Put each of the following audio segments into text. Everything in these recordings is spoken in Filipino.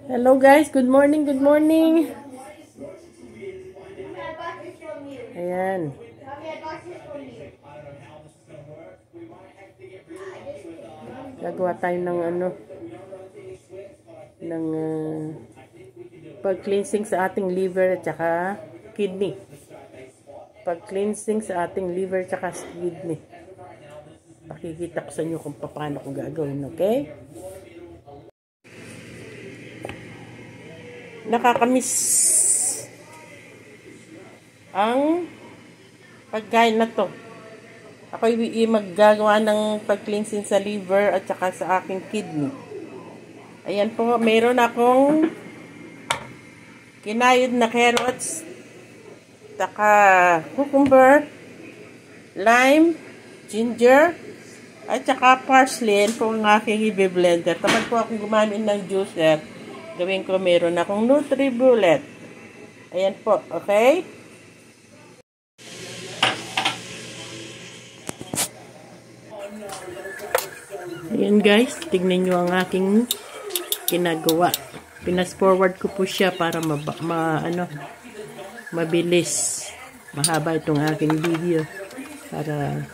Hello guys, good morning, good morning. Ayan. Gagawa tayo ng pag-cleansing sa ating liver at saka kidney. Pag-cleansing sa ating liver at saka kidney. Pakikita ko sa inyo kung paano ko gagawin, okay? Nakakamiss ang pagkain na to. Ako maggagawa ng pag-cleansing sa liver at saka sa aking kidney. Ayan po, meron akong kinayod na carrots, saka cucumber, lime, ginger, at saka parsley. Yan po ang aking i-blender. Tamad po akong gumamit ng juicer. Gawin ko, meron akong NutriBullet. Ayan po, okay? Ayan guys, tignan nyo ang aking ginagawa. Pinas-forward ko po siya para mabilis. Mahaba itong aking video para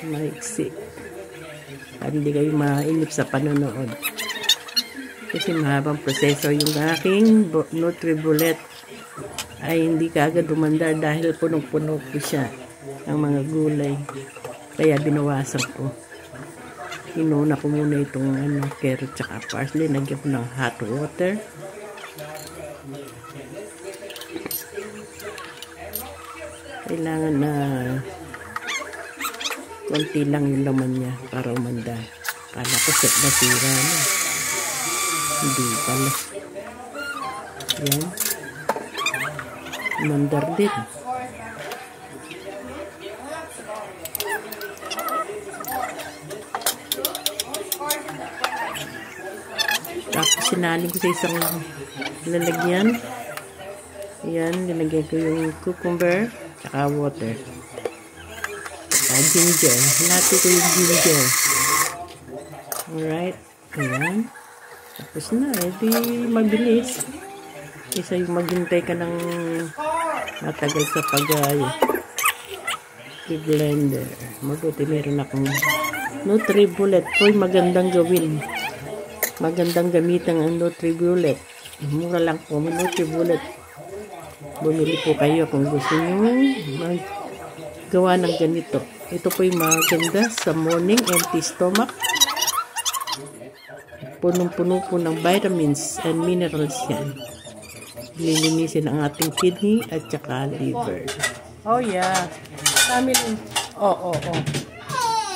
maiksi. Para hindi kayo mainip sa panonood. Kasi mahabang proseso yung aking NutriBullet ay hindi kaagad umandar dahil punong-puno po siya ng mga gulay. Kaya binawasan ko. Inuna ko muna itong carrot tsaka parsley. Nagyan ko ng hot water. Kailangan na konti lang yung laman niya para umanda. Kala ko set na sira na. Hindi pala. Yan. Umandar din. Tapos sinalin ko sa isang lalagyan. Ayan, nilagyan ko yung cucumber saka water. Saka ginger. Hinati ko yung ginger. Alright. Ayan. Tapos na. Edi mabilis. Isa yung maghintay ka ng matagal sa pag-blender. Mabuti meron akong NutriBullet. Uy, magandang gawin. Magandang gamitan ang NutriBullet. Mura lang po ang NutriBullet. Bumili po kayo kung gusto nyo maggawa ng ganito. Ito po yung maganda sa morning, empty stomach. Punong-puno po ng vitamins and minerals yan. Lilinisin ang ating kidney at saka liver. Oh yeah. Oh.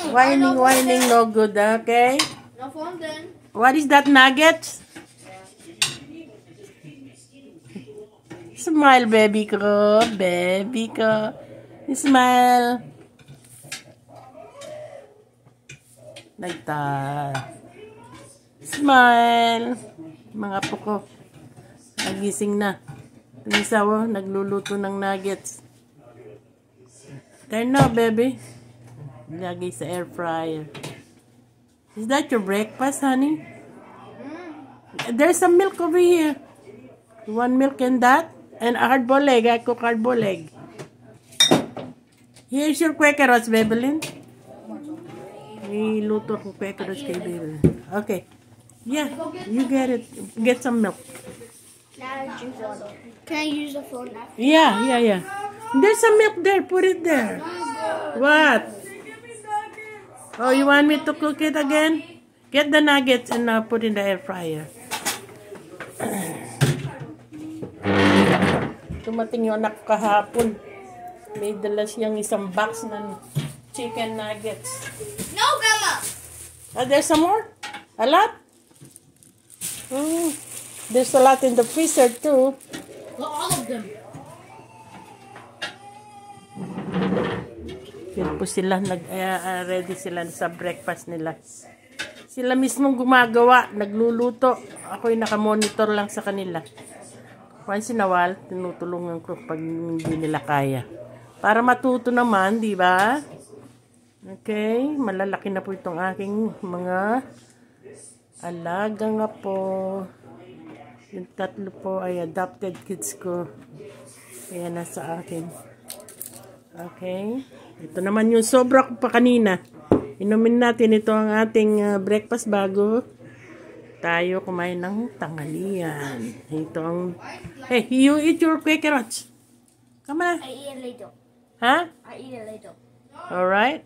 Whining, no good, okay? No phone then. What is that, nuggets? Smile, baby ko. Baby ko. Smile. Smile. Mga puko. Nagising na. Yung isa, nagluluto ng nuggets. Turn na, baby. Lagay sa air fryer. Is that your breakfast, honey? There's some milk over here. You want milk and that? And a hard-boiled egg. I cook hard-boiled egg. Here's your Quakeros, Bebelin. Niluto akong Quakeros kay Bebelin. Okay. Yeah, you get it. Get some milk. Can I use the phone now? Yeah. There's some milk there. Put it there. What? Oh, you want me to cook it again? Get the nuggets and put in the air fryer. Tumating yung anak kahapon. May dala siyang isang box ng chicken nuggets. No, Grandma! There's some more? A lot? There's a lot in the freezer too. All of them. Yun po sila, ready sila sa breakfast nila. Sila mismong gumagawa, nagluluto. Ako'y nakamonitor lang sa kanila. Once in a while, tinutulungan ko pag hindi nila kaya. Para matuto naman, di ba? Okay, malalaki na po itong aking mga alaga nga po. Yung 3 po ay adopted kids ko. Kaya nasa akin. Okay. Ito naman yung sobra ko pa kanina. Inumin natin ito ang ating breakfast bago tayo kumain ng tanghalian. Ito ang... Hey, you eat your Quaker Oats. Come on. I eat it later. Huh? I eat it later. Alright.